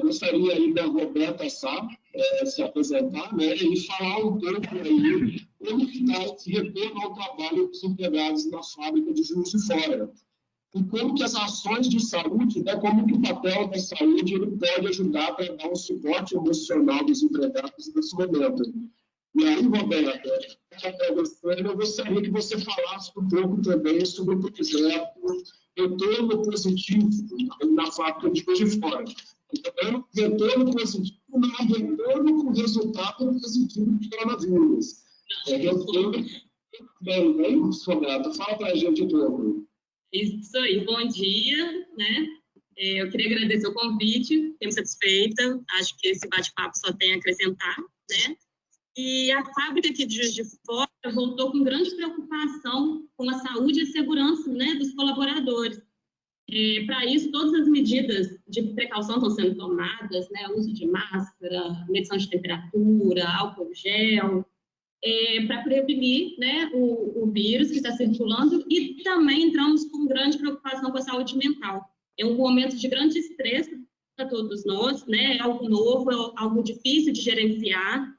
Gostaria aí da Roberta Sá se apresentar, né, e falar um pouco aí como está esse retorno ao trabalho dos empregados na fábrica de Juiz de Fora. E como que as ações de saúde, né, como que o papel da saúde ele pode ajudar para dar um suporte emocional dos empregados nesse momento. E aí, Roberta, eu gostaria que você falasse um pouco também sobre o projeto Retorno Positivo na fábrica de Juiz de Fora. Então, retorno positivo não é retorno com resultado positivo do coronavírus. Retorno bem, Roberta, fala para a gente um pouco. Isso aí, bom dia, né? Eu queria agradecer o convite, fiquei muito satisfeita, acho que esse bate-papo só tem a acrescentar, né? E a fábrica aqui de Juiz de Fora voltou com grande preocupação com a saúde e segurança, né, dos colaboradores. Para isso, todas as medidas de precaução estão sendo tomadas, né, uso de máscara, medição de temperatura, álcool gel, para prevenir, né, o vírus que está circulando, e também entramos com grande preocupação com a saúde mental. É um momento de grande estresse para todos nós, né, é algo novo, é algo difícil de gerenciar.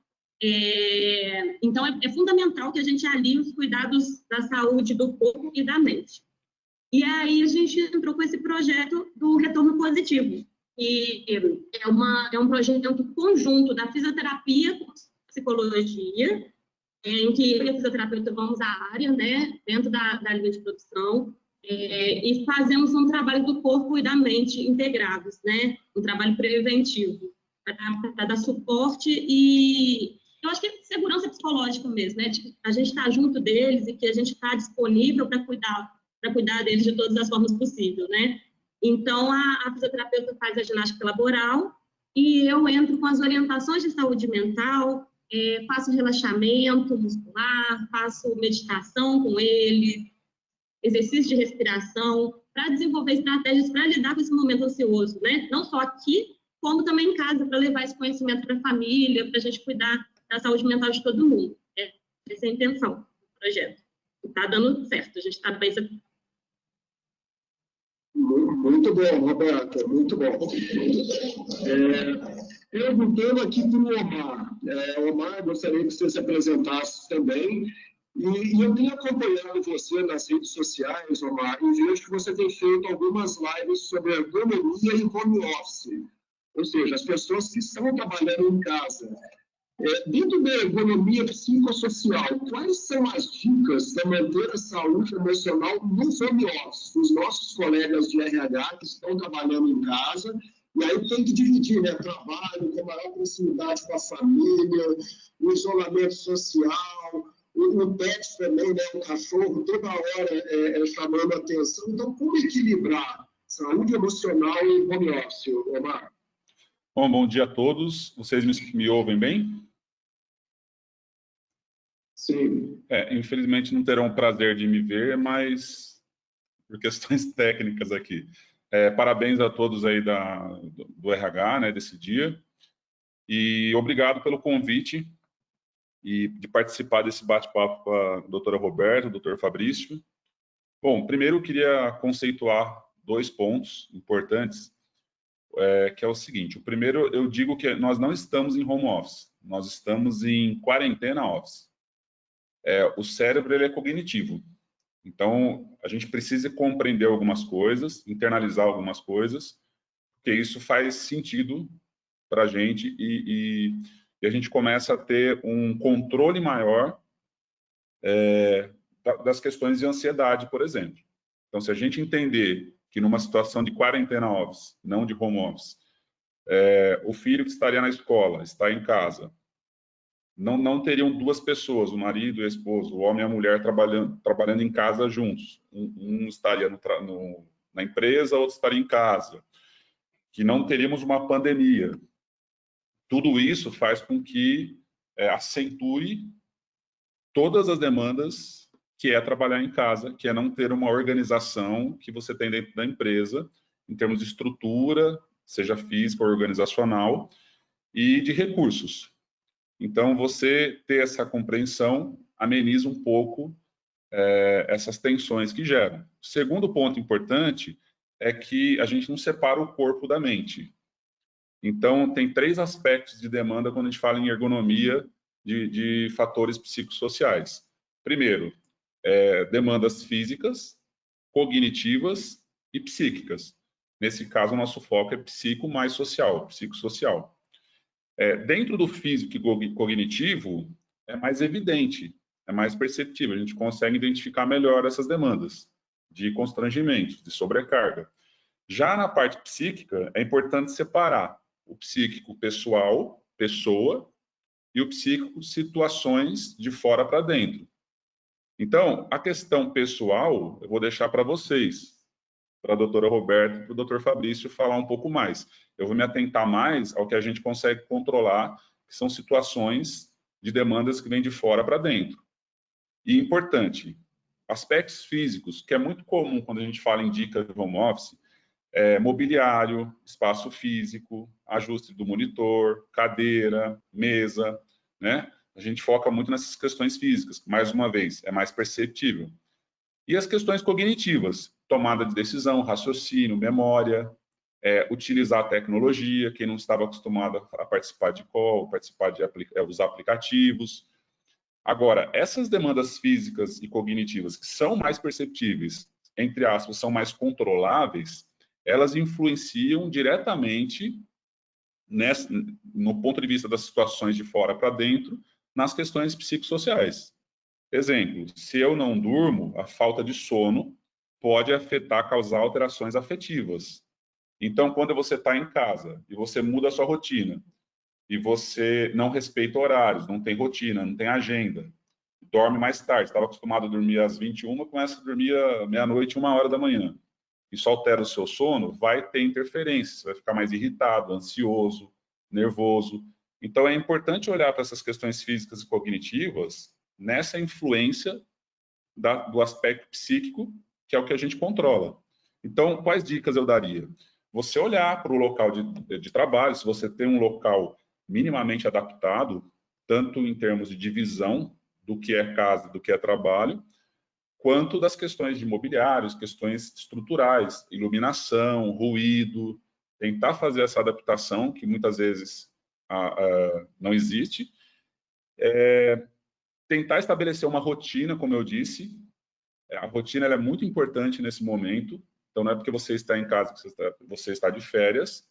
Então, é fundamental que a gente alie os cuidados da saúde do corpo e da mente. E aí a gente entrou com esse projeto do Retorno Positivo, e é um projeto conjunto da fisioterapia com psicologia, em que eu e a fisioterapeuta vamos à área, né, dentro da linha de produção, e fazemos um trabalho do corpo e da mente integrados, né, um trabalho preventivo, para dar suporte e, eu acho que é segurança psicológica mesmo, né, de a gente estar junto deles e que a gente está disponível para cuidar deles de todas as formas possíveis, né. Então, a fisioterapeuta faz a ginástica laboral e eu entro com as orientações de saúde mental, faço relaxamento muscular, faço meditação com ele, exercício de respiração, para desenvolver estratégias para lidar com esse momento ansioso, né? Não só aqui, como também em casa, para levar esse conhecimento para a família, para a gente cuidar da saúde mental de todo mundo. Essa é a intenção do projeto. Está dando certo, a gente está bem satisfeito. Muito bom, Roberta, muito bom. Perguntando aqui para o Omar. Omar, gostaria que você se apresentasse também. E eu tenho acompanhado você nas redes sociais, Omar, e vejo que você tem feito algumas lives sobre ergonomia e home office. Ou seja, as pessoas que estão trabalhando em casa. Dentro da ergonomia psicossocial, quais são as dicas para manter a saúde emocional no home office? Os nossos colegas de RH que estão trabalhando em casa, e aí tem que dividir, né, trabalho com maior proximidade com a família, o isolamento social, o pet também, né, o cachorro, toda hora chamando a atenção. Então, como equilibrar saúde emocional e home office, Omar? Bom dia a todos. Vocês me ouvem bem? Sim. Infelizmente não terão o prazer de me ver, mas por questões técnicas aqui. Parabéns a todos aí do RH, né, desse dia. E obrigado pelo convite e de participar desse bate-papo com a doutora Roberta, o doutor Fabrício. Bom, primeiro eu queria conceituar 2 pontos importantes, que é o seguinte. O primeiro, eu digo que nós não estamos em home office, nós estamos em quarentena office. O cérebro ele é cognitivo, então a gente precisa compreender algumas coisas, internalizar algumas coisas, porque isso faz sentido para a gente e a gente começa a ter um controle maior das questões de ansiedade, por exemplo. Então, se a gente entender que numa situação de quarentena office, não de home office, o filho que estaria na escola, está em casa, não teriam 2 pessoas, o marido e a esposa, o homem e a mulher trabalhando em casa juntos. Um estaria na empresa, outro estaria em casa. Que não teríamos uma pandemia. Tudo isso faz com que acentue todas as demandas que é trabalhar em casa, que é não ter uma organização que você tem dentro da empresa, em termos de estrutura, seja física ou organizacional, e de recursos. Então, você ter essa compreensão ameniza um pouco essas tensões que geram. Segundo ponto importante é que a gente não separa o corpo da mente. Então, tem 3 aspectos de demanda quando a gente fala em ergonomia de fatores psicossociais. Primeiro, demandas físicas, cognitivas e psíquicas. Nesse caso, o nosso foco é psico mais social, psicossocial. Dentro do físico e cognitivo, é mais evidente, é mais perceptível. A gente consegue identificar melhor essas demandas de constrangimento, de sobrecarga. Já na parte psíquica, é importante separar o psíquico pessoal, pessoa, e o psíquico situações de fora para dentro. Então, a questão pessoal, eu vou deixar para vocês, para a doutora Roberta e para o doutor Fabrício falar um pouco mais. Eu vou me atentar mais ao que a gente consegue controlar, que são situações de demandas que vêm de fora para dentro. E importante, aspectos físicos, que é muito comum quando a gente fala em dicas de home office, mobiliário, espaço físico, ajuste do monitor, cadeira, mesa, né? A gente foca muito nessas questões físicas, que, mais uma vez, é mais perceptível. E as questões cognitivas, tomada de decisão, raciocínio, memória, utilizar a tecnologia, quem não estava acostumado a participar de call, participar de usar aplicativos. Agora, essas demandas físicas e cognitivas que são mais perceptíveis, entre aspas, são mais controláveis, elas influenciam diretamente no ponto de vista das situações de fora para dentro, nas questões psicossociais. Exemplo, se eu não durmo, a falta de sono pode afetar, causar alterações afetivas. Então, quando você está em casa e você muda a sua rotina, e você não respeita horários, não tem rotina, não tem agenda, dorme mais tarde, estava acostumado a dormir às 21, começa a dormir à meia-noite, 1h da manhã. Isso altera o seu sono, vai ter interferências, vai ficar mais irritado, ansioso, nervoso. Então, é importante olhar para essas questões físicas e cognitivas nessa influência do aspecto psíquico, que é o que a gente controla. Então, quais dicas eu daria? Você olhar para o local de trabalho, se você tem um local minimamente adaptado, tanto em termos de divisão do que é casa, do que é trabalho, quanto das questões de imobiliários, questões estruturais, iluminação, ruído, tentar fazer essa adaptação, que muitas vezes não existe, tentar estabelecer uma rotina, como eu disse, a rotina ela é muito importante nesse momento, então não é porque você está em casa que você está de férias,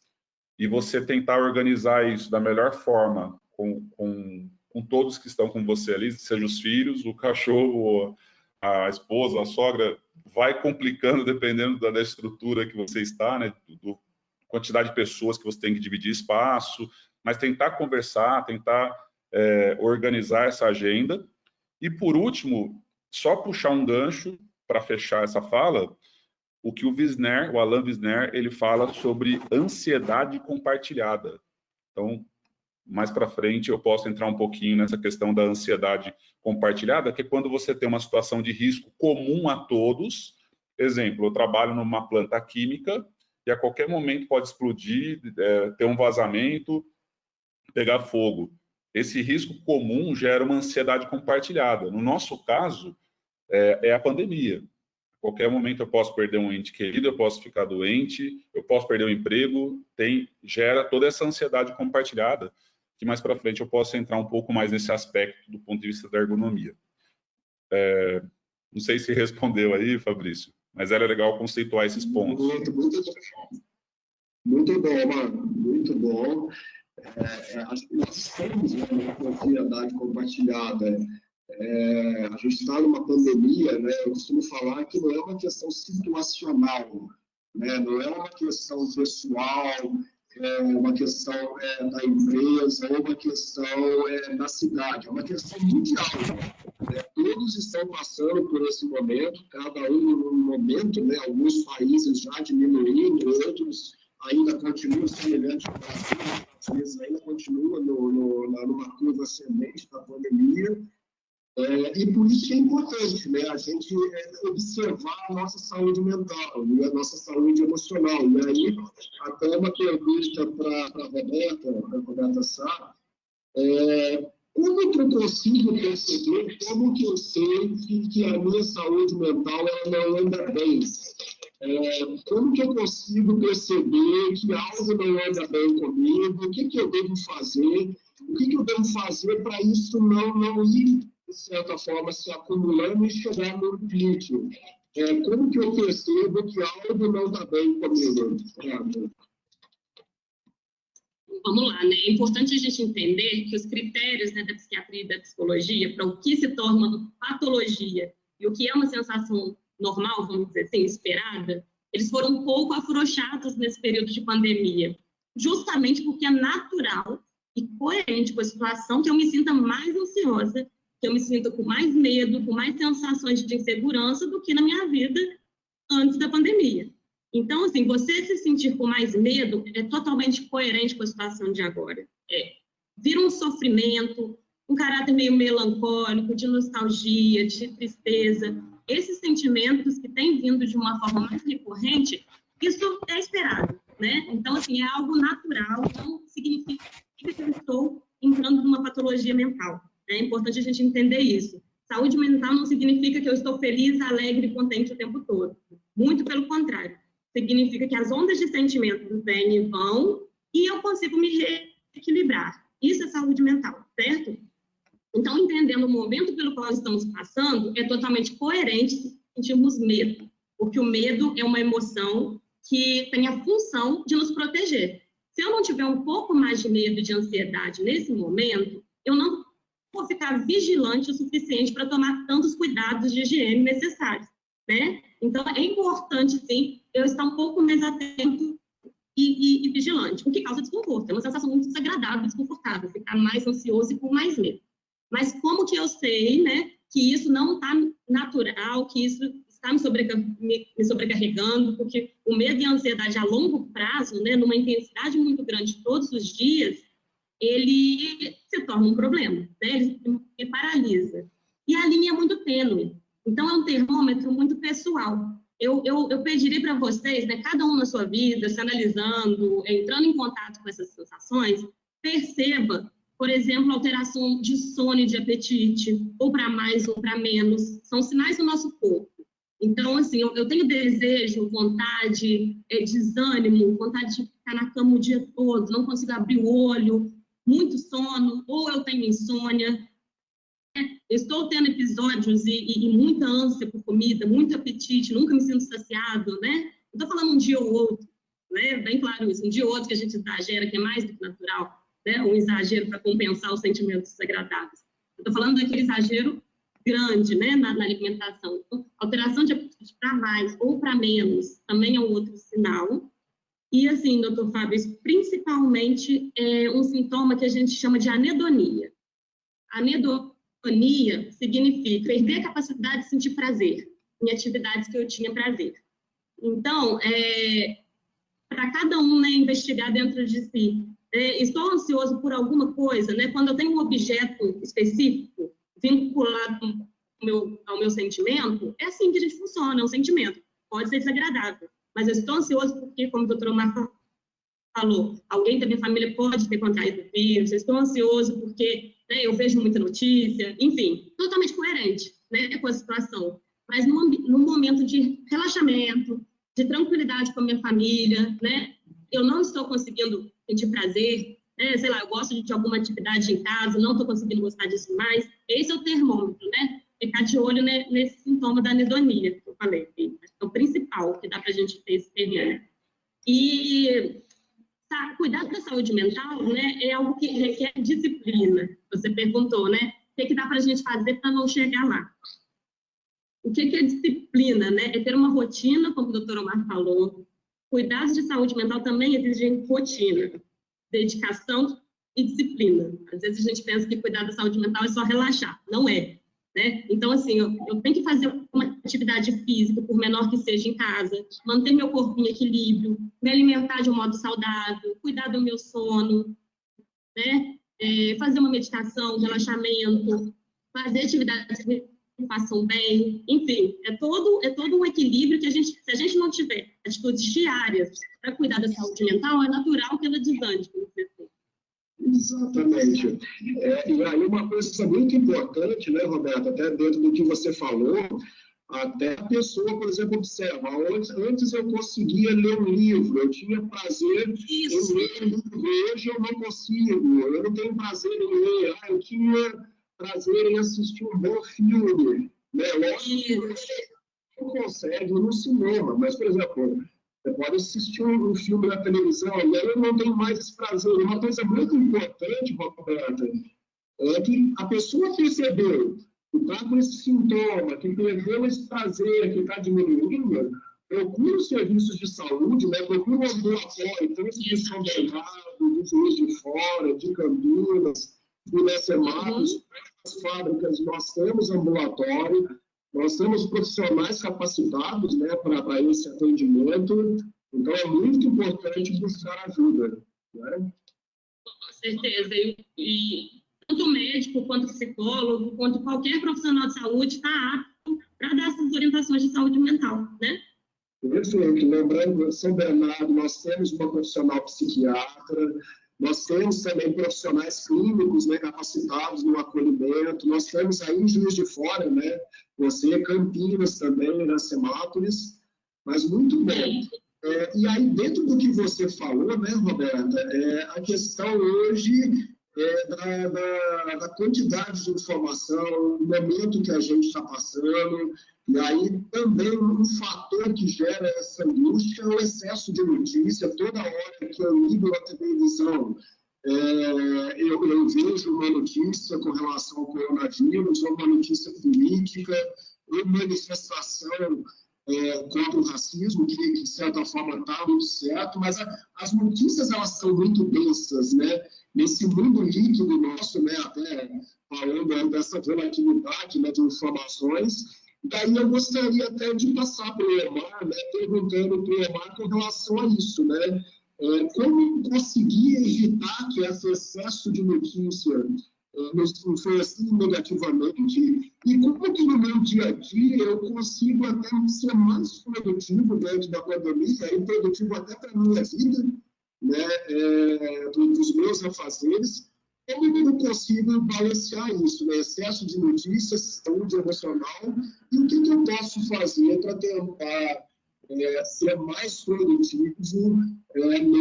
e você tentar organizar isso da melhor forma com todos que estão com você ali, seja os filhos, o cachorro, a esposa, a sogra, vai complicando dependendo da estrutura que você está, né, quantidade de pessoas que você tem que dividir espaço, mas tentar conversar, tentar organizar essa agenda. E, por último, só puxar um gancho para fechar essa fala, o que o Alan Wisner, ele fala sobre ansiedade compartilhada. Então, mais para frente eu posso entrar um pouquinho nessa questão da ansiedade compartilhada, que é quando você tem uma situação de risco comum a todos. Exemplo, eu trabalho numa planta química e a qualquer momento pode explodir, ter um vazamento, pegar fogo. Esse risco comum gera uma ansiedade compartilhada. No nosso caso, é a pandemia. A qualquer momento eu posso perder um ente querido, eu posso ficar doente, eu posso perder o emprego, gera toda essa ansiedade compartilhada, que mais para frente eu posso entrar um pouco mais nesse aspecto do ponto de vista da ergonomia. Não sei se respondeu aí, Fabrício, mas era legal conceituar esses pontos. Muito bom, mano, muito bom. Acho que nós estamos numa ansiedade compartilhada. A gente está numa pandemia, né? Eu costumo falar que não é uma questão situacional, né? Não é uma questão pessoal, uma questão da empresa, ou uma questão da cidade, é uma questão mundial. Todos estão passando por esse momento, cada um num momento, né? Alguns países já diminuindo, outros ainda continuam semelhantes ao Brasil, às vezes ainda continua numa curva ascendente da pandemia. E por isso que é importante, né, a gente observar a nossa saúde mental e a nossa saúde emocional. E aí, até uma pergunta para a Roberta Sá, como que eu consigo perceber, como que eu sei que a minha saúde mental ela não anda bem? como que eu consigo perceber que algo não anda bem comigo, o que que eu devo fazer, o que que eu devo fazer para isso não ir, de certa forma, se acumulando e chegar no limite. Como que eu percebo que algo não está bem comigo? Vamos lá, né? É importante a gente entender que os critérios, né, da psiquiatria e da psicologia para o que se torna uma patologia e o que é uma sensação normal, vamos dizer assim, esperada, eles foram um pouco afrouxados nesse período de pandemia, justamente porque é natural e coerente com a situação que eu me sinta mais ansiosa, que eu me sinta com mais medo, com mais sensações de insegurança do que na minha vida antes da pandemia. Então, assim, você se sentir com mais medo é totalmente coerente com a situação de agora. Vira um sofrimento, um caráter meio melancólico, de nostalgia, de tristeza. Esses sentimentos que têm vindo de uma forma mais recorrente, isso é esperado, né? Então, assim, é algo natural, não significa que eu estou entrando numa patologia mental. É importante a gente entender isso. Saúde mental não significa que eu estou feliz, alegre e contente o tempo todo. Muito pelo contrário. Significa que as ondas de sentimentos vêm e vão e eu consigo me reequilibrar. Isso é saúde mental, certo? Então, entendendo o momento pelo qual estamos passando, é totalmente coerente sentirmos medo, porque o medo é uma emoção que tem a função de nos proteger. Se eu não tiver um pouco mais de medo e de ansiedade nesse momento, eu não vou ficar vigilante o suficiente para tomar tantos cuidados de higiene necessários, né? Então, é importante, sim, eu estar um pouco mais atento e vigilante, o que causa desconforto. É uma sensação muito desagradável, desconfortável, ficar mais ansioso e com mais medo. Mas como que eu sei, né, que isso não está natural, que isso está me sobrecarregando, porque o medo e a ansiedade a longo prazo, né, numa intensidade muito grande todos os dias, ele se torna um problema, né? Ele me paralisa. E a linha é muito tênue. Então, é um termômetro muito pessoal. Eu pediria para vocês, né, cada um na sua vida, se analisando, entrando em contato com essas sensações, perceba, por exemplo, alteração de sono e de apetite, ou para mais ou para menos, são sinais do nosso corpo. Então, assim, eu tenho desejo, vontade, desânimo, vontade de ficar na cama o dia todo, não consigo abrir o olho, muito sono, ou eu tenho insônia. Estou tendo episódios e muita ânsia por comida, muito apetite, nunca me sinto saciado, né? Estou falando um dia ou outro, né? Bem claro isso, um dia ou outro que a gente exagera, que é mais do que natural, né? Um exagero para compensar os sentimentos desagradáveis. Estou falando daquele exagero grande, né? Na alimentação. Então, alteração de apetite para mais ou para menos também é um outro sinal. E assim, doutor Fábio, isso principalmente é um sintoma que a gente chama de anedonia. Anedonia significa perder a capacidade de sentir prazer em atividades que eu tinha prazer. Então, para cada um, né, investigar dentro de si, estou ansioso por alguma coisa, né? Quando eu tenho um objeto específico vinculado ao meu sentimento, é assim que a gente funciona, é um sentimento. Pode ser desagradável, mas eu estou ansioso porque, como o doutor Marco falou, alguém da minha família pode ter contraído o vírus, eu estou ansioso porque, né, eu vejo muita notícia, enfim, totalmente coerente, né, com a situação. Mas num momento de relaxamento, de tranquilidade com a minha família, né, eu não estou conseguindo sentir prazer, né, sei lá, eu gosto de alguma atividade em casa, não estou conseguindo gostar disso mais, esse é o termômetro, né, ficar de olho, né, nesse sintoma da anedonia que eu falei, é o principal que dá para a gente ter esse terreno. E cuidar da saúde mental, né, é algo que requer disciplina. Você perguntou, né, o que dá para a gente fazer para não chegar lá? O que é disciplina, né? É ter uma rotina, como o doutor Omar falou. Cuidados de saúde mental também exigem rotina, dedicação e disciplina. Às vezes a gente pensa que cuidar da saúde mental é só relaxar. Não é, né? Então, assim, eu tenho que fazer uma atividade física, por menor que seja em casa, manter meu corpo em equilíbrio, me alimentar de um modo saudável, cuidar do meu sono, né? Fazer uma meditação, relaxamento, fazer atividades que me façam bem, enfim, é todo um equilíbrio que se a gente não tiver atitudes diárias para cuidar da saúde mental, é natural que ela desande. Exatamente. E aí uma coisa muito importante, né, Roberto, até dentro do que você falou, até a pessoa, por exemplo, observa. Antes eu conseguia ler um livro, eu tinha prazer em ler um livro, hoje eu não consigo, eu não tenho prazer em ler, eu tinha prazer em assistir um bom filme, né? Lógico que você não consegue no cinema, mas, por exemplo, você pode assistir um filme na televisão, e aí eu não tenho mais esse prazer. Uma coisa muito importante, Roberta, é que a pessoa percebeu que está com esse sintoma, que perdeu esse prazer, que está diminuindo, procura os serviços de saúde, né? Procura o ambulatório, tanto de São Bernardo, de Juiz de Fora, de Campinas, de Iracemados, as fábricas, nós temos ambulatório, nós temos profissionais capacitados, né, para esse atendimento, então é muito importante buscar ajuda, né? Com certeza, e tanto o médico, quanto o psicólogo, quanto qualquer profissional de saúde está apto para dar essas orientações de saúde mental, né? Perfeito. Lembrando, em São Bernardo, nós temos uma profissional psiquiatra, nós temos também profissionais clínicos, né, capacitados no acolhimento, nós temos aí em Juiz de Fora, né, você, Campinas também, Iracemápolis, mas muito bom. E aí, dentro do que você falou, né, Roberta, a questão hoje da quantidade de informação, o momento que a gente está passando, e aí também um fator que gera essa angústia é o excesso de notícia. Toda hora que eu ligo a televisão, eu vejo uma notícia com relação ao coronavírus, ou uma notícia política, ou manifestação contra o racismo, que de certa forma está muito certo, mas as notícias elas são muito densas, né? Nesse mundo líquido nosso, né? Até falando dessa volatilidade, né, de informações. Daí eu gostaria até de passar para o Omar, né, perguntando para o Omar com relação a isso, né? Como conseguir evitar que esse excesso de notícia nos influencie negativamente, e como que no meu dia a dia eu consigo até ser mais produtivo dentro da pandemia, e produtivo até para a minha vida, né, dos meus afazeres, como eu consigo balancear isso, né? Excesso de notícias, saúde emocional, e o que eu posso fazer para tentar ser mais produtivo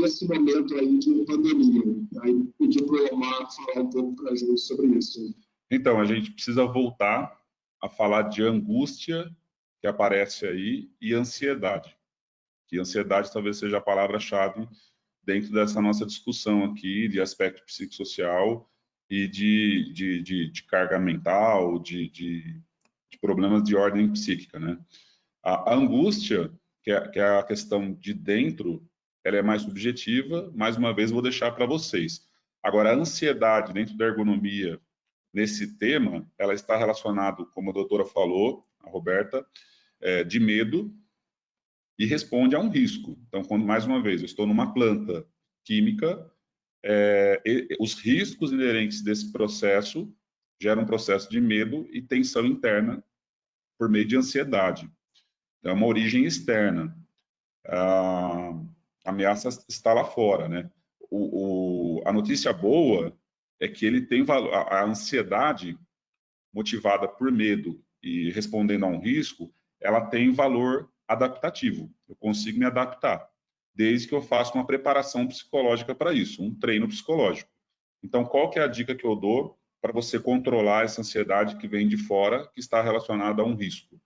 nesse momento aí de pandemia. Aí pedir para o Omar falar um pouco para a gente sobre isso. Então, a gente precisa voltar a falar de angústia, que aparece aí, e ansiedade. Que ansiedade talvez seja a palavra-chave dentro dessa nossa discussão aqui de aspecto psicossocial e de carga mental, de problemas de ordem psíquica, né? A angústia, que é a questão de dentro, ela é mais subjetiva. Mais uma vez, vou deixar para vocês. Agora, a ansiedade dentro da ergonomia, nesse tema, ela está relacionada, como a doutora falou, a Roberta, de medo, e responde a um risco. Então, quando, mais uma vez, eu estou numa planta química, os riscos inerentes desse processo geram um processo de medo e tensão interna por meio de ansiedade. Então, é uma origem externa. A ameaça está lá fora, né? A notícia boa é que ele tem valor. A ansiedade motivada por medo e respondendo a um risco, ela tem valor adaptativo. Eu consigo me adaptar, desde que eu faça uma preparação psicológica para isso, um treino psicológico. Então, qual que é a dica que eu dou para você controlar essa ansiedade que vem de fora, que está relacionada a um risco?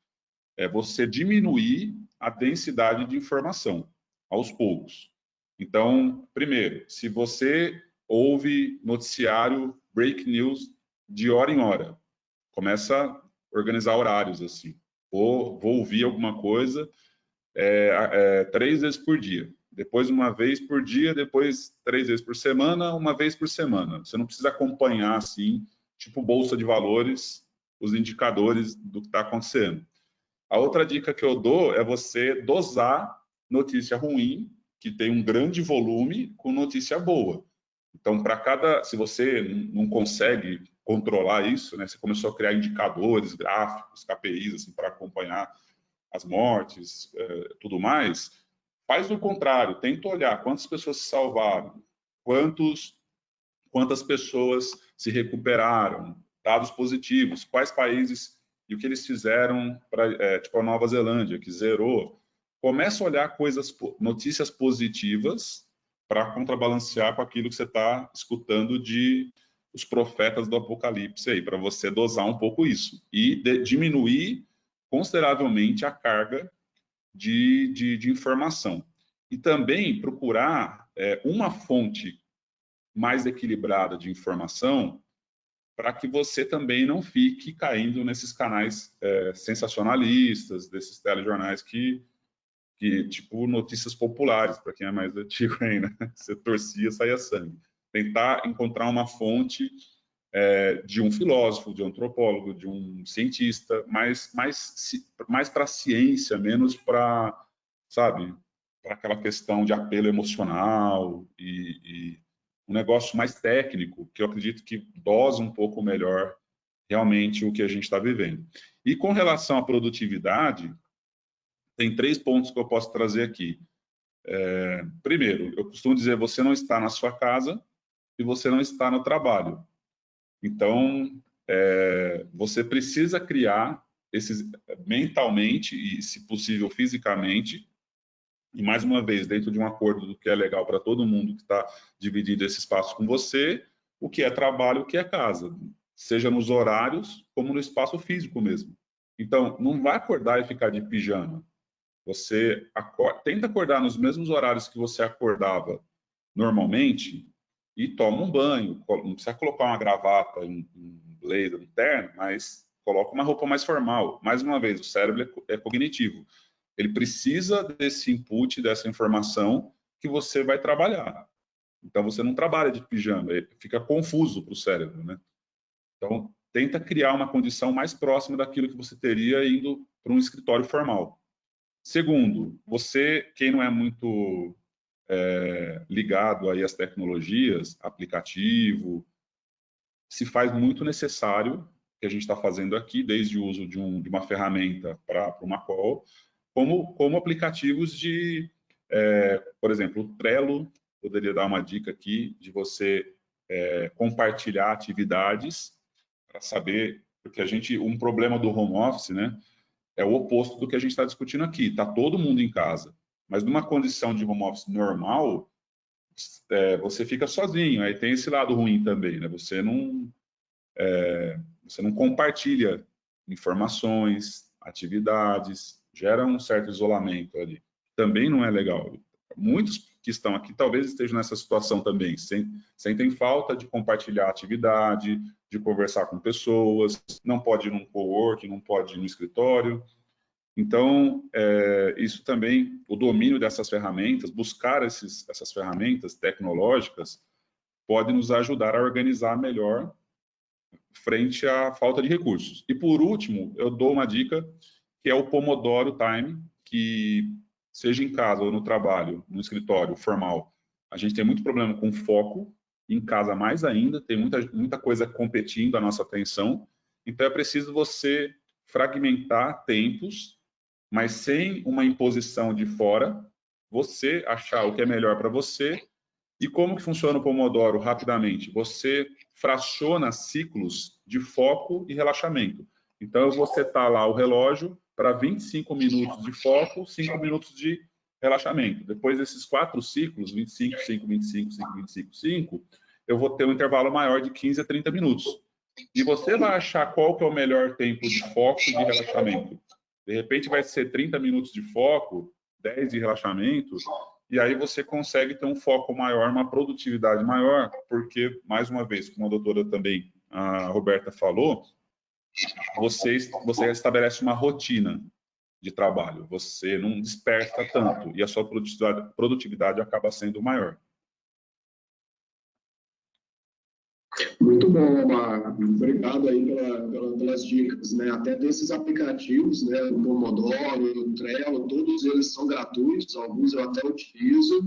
É você diminuir a densidade de informação, aos poucos. Então, primeiro, se você ouve noticiário, break news, de hora em hora, começa a organizar horários, assim. Vou ouvir alguma coisa 3 vezes por dia. Depois, uma vez por dia, depois 3 vezes por semana, uma vez por semana. Você não precisa acompanhar, assim, tipo bolsa de valores, os indicadores do que está acontecendo. A outra dica que eu dou é você dosar notícia ruim, que tem um grande volume, com notícia boa. Então, se você não consegue controlar isso, né, você começou a criar indicadores, gráficos, KPIs, assim, para acompanhar as mortes, tudo mais, faz o contrário, tenta olhar quantas pessoas se salvaram, quantas pessoas se recuperaram, dados positivos, quais países e o que eles fizeram para tipo a Nova Zelândia, que zerou. Começa a olhar notícias positivas para contrabalancear com aquilo que você está escutando de os profetas do Apocalipse aí, para você dosar um pouco isso e diminuir consideravelmente a carga de informação. E também procurar uma fonte mais equilibrada de informação para que você também não fique caindo nesses canais sensacionalistas, desses telejornais que tipo notícias populares, para quem é mais antigo ainda, você torcia, saía sangue. Tentar encontrar uma fonte de um filósofo, de um antropólogo, de um cientista, mais para a ciência, menos para, sabe, para aquela questão de apelo emocional e um negócio mais técnico, que eu acredito que dosa um pouco melhor realmente o que a gente está vivendo. E com relação à produtividade, tem 3 pontos que eu posso trazer aqui. Primeiro, eu costumo dizer, você não está na sua casa e você não está no trabalho. Então, você precisa criar esses mentalmente e, se possível, fisicamente, e mais uma vez, dentro de um acordo do que é legal para todo mundo que está dividindo esse espaço com você, o que é trabalho, o que é casa, seja nos horários como no espaço físico mesmo. Então, não vai acordar e ficar de pijama. Você tenta acordar nos mesmos horários que você acordava normalmente e toma um banho. Não precisa colocar uma gravata, um blazer, um terno, mas coloca uma roupa mais formal. Mais uma vez, o cérebro é cognitivo. Ele precisa desse input, dessa informação que você vai trabalhar. Então, você não trabalha de pijama, ele fica confuso para o cérebro, né? Então, tenta criar uma condição mais próxima daquilo que você teria indo para um escritório formal. Segundo, quem não é muito ligado aí às tecnologias, aplicativo, se faz muito necessário, que a gente está fazendo aqui, desde o uso de uma ferramenta para uma call, como aplicativos por exemplo, o Trello, poderia dar uma dica aqui de você compartilhar atividades para saber, porque um problema do home office, né, é o oposto do que a gente está discutindo aqui. Está todo mundo em casa, mas numa condição de home office normal, você fica sozinho. Aí tem esse lado ruim também, né? Você não compartilha informações, atividades, gera um certo isolamento ali. Também não é legal. Muitos que estão aqui talvez estejam nessa situação também, sentem falta de compartilhar atividade, de conversar com pessoas, não pode ir num coworking, não pode ir no escritório. Então, isso também, o domínio dessas ferramentas, buscar essas ferramentas tecnológicas, pode nos ajudar a organizar melhor frente à falta de recursos. E, por último, eu dou uma dica, que é o Pomodoro Time, que seja em casa ou no trabalho, no escritório formal, a gente tem muito problema com foco, em casa mais ainda, tem muita coisa competindo a nossa atenção, então é preciso você fragmentar tempos, mas sem uma imposição de fora, você achar o que é melhor para você. E como que funciona o Pomodoro rapidamente? Você fraciona ciclos de foco e relaxamento. Então, eu vou setar lá o relógio para 25 minutos de foco, 5 minutos de relaxamento. Depois desses 4 ciclos, 25, 5, 25, 5, 25, 5, eu vou ter um intervalo maior de 15 a 30 minutos. E você vai achar qual que é o melhor tempo de foco e de relaxamento. De repente, vai ser 30 minutos de foco, 10 de relaxamento, e aí você consegue ter um foco maior, uma produtividade maior, porque, mais uma vez, como a doutora também, a Roberta falou, você estabelece uma rotina de trabalho, você não dispersa tanto, e a sua produtividade acaba sendo maior. Muito bom, Omar. Obrigado aí pelas dicas, né? Até desses aplicativos, né? O Pomodoro, o Trello, todos eles são gratuitos, alguns eu até utilizo,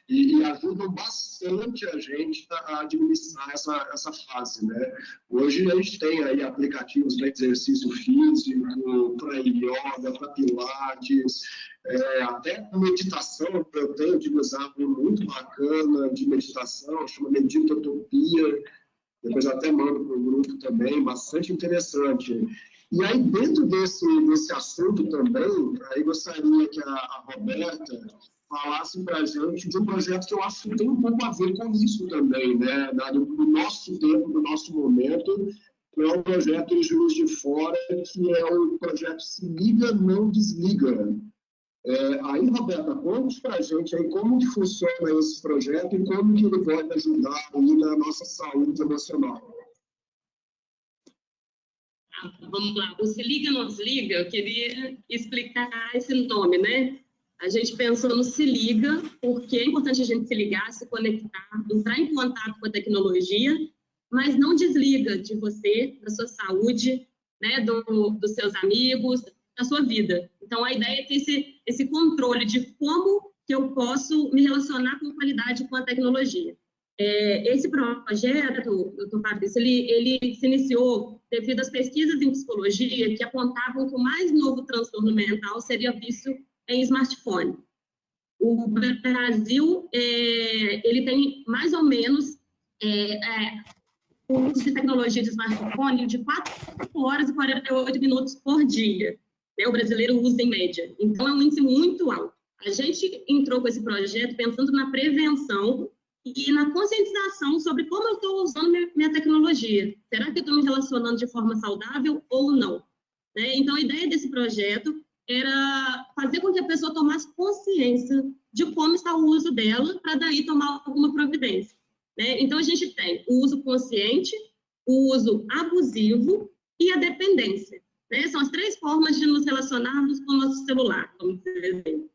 e ajudam bastante a gente a administrar essa fase, né? Hoje a gente tem aí aplicativos para exercício físico, para yoga, para pilates, até meditação, eu tenho utilizado muito bacana de meditação, chama Meditotopia. Depois eu até mando para o grupo também, bastante interessante. E aí, dentro desse assunto também, aí gostaria que a Roberta falasse para a gente de um projeto que eu acho que tem um pouco a ver com isso também, né? Do nosso tempo, do nosso momento, que é um projeto em Juiz de Fora, que é o projeto Se Liga, Não Desliga. Aí, Roberta, conte para a gente aí como que funciona esse projeto e como que ele pode ajudar aí na nossa saúde emocional. Vamos lá, o Se Liga, Não Desliga, eu queria explicar esse nome, né? A gente pensou no Se Liga, porque é importante a gente se ligar, se conectar, entrar em contato com a tecnologia, mas não desliga de você, da sua saúde, né, dos seus amigos, da sua vida. Então, a ideia é ter esse controle de como que eu posso me relacionar com qualidade com a tecnologia. Esse projeto, Dr. Fabrício, ele se iniciou devido às pesquisas em psicologia que apontavam que o mais novo transtorno mental seria vício em smartphone. O Brasil, ele tem mais ou menos o uso de tecnologia de smartphone de 4 horas e 48 minutos por dia. O brasileiro usa em média. Então, é um índice muito alto. A gente entrou com esse projeto pensando na prevenção e na conscientização sobre como eu estou usando minha tecnologia. Será que eu estou me relacionando de forma saudável ou não? Então, a ideia desse projeto era fazer com que a pessoa tomasse consciência de como está o uso dela, para daí tomar alguma providência. Então, a gente tem o uso consciente, o uso abusivo e a dependência. São as 3 formas de nos relacionarmos com o nosso celular, vamos dizer assim.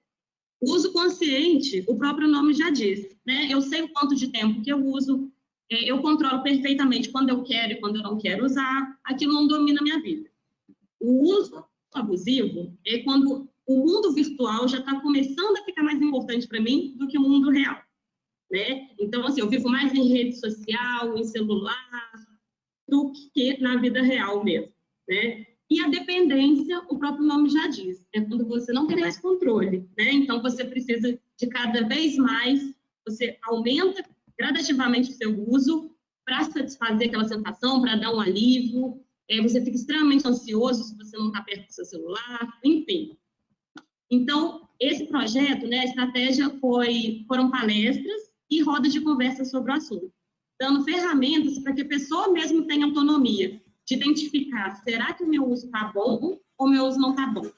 O uso consciente, o próprio nome já diz, Eu sei o quanto de tempo que eu uso, eu controlo perfeitamente quando eu quero e quando eu não quero usar, aquilo não domina a minha vida. O uso abusivo é quando o mundo virtual já está começando a ficar mais importante para mim do que o mundo real. Então, assim, eu vivo mais em rede social, em celular, do que na vida real mesmo. E a dependência, o próprio nome já diz, é quando você não tem mais controle. Então, você precisa de cada vez mais, você aumenta gradativamente o seu uso para satisfazer aquela sensação, para dar um alívio. Você fica extremamente ansioso se você não está perto do seu celular, enfim. Então, esse projeto, a estratégia foram palestras e rodas de conversa sobre o assunto, dando ferramentas para que a pessoa mesmo tenha autonomia de identificar, será que o meu uso está bom ou o meu uso não está bom?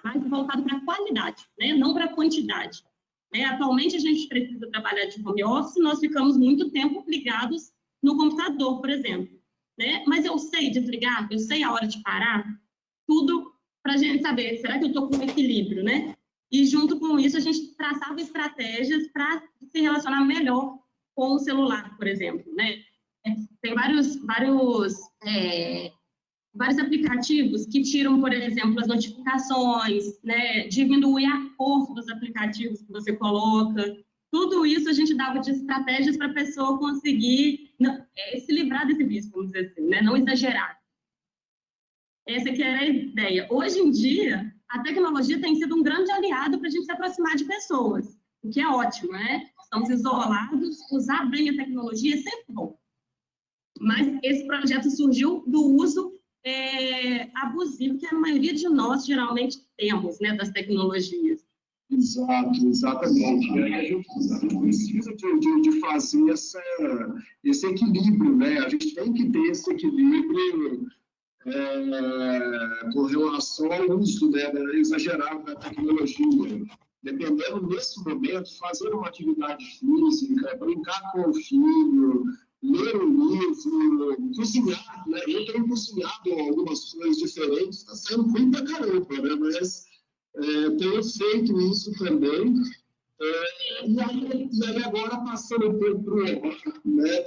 Mais voltado para a qualidade, não para a quantidade. Atualmente, a gente precisa trabalhar de home office, nós ficamos muito tempo ligados no computador, por exemplo. Mas eu sei desligar, eu sei a hora de parar, tudo para a gente saber, será que eu estou com equilíbrio, E junto com isso, a gente traçava estratégias para se relacionar melhor com o celular, por exemplo, Tem vários aplicativos que tiram, por exemplo, as notificações, diminuem a cor dos aplicativos que você coloca. Tudo isso a gente dava de estratégias para a pessoa conseguir se livrar desse vício, vamos dizer assim, não exagerar. Essa que era a ideia. Hoje em dia, a tecnologia tem sido um grande aliado para a gente se aproximar de pessoas, o que é ótimo, Estamos isolados, usar bem a tecnologia é sempre bom. Mas esse projeto surgiu do uso abusivo que a maioria de nós geralmente temos, das tecnologias. Exato, exatamente. A gente precisa de fazer esse equilíbrio, A gente tem que ter esse equilíbrio com relação ao uso exagerado da tecnologia. Dependendo, nesse momento, fazer uma atividade física, brincar com o filho, ler um livro, cozinhar, Eu tenho cozinhado algumas coisas diferentes, está saindo ruim pra caramba, Mas tenho feito isso também. E aí agora, passando um pouco para o Omar,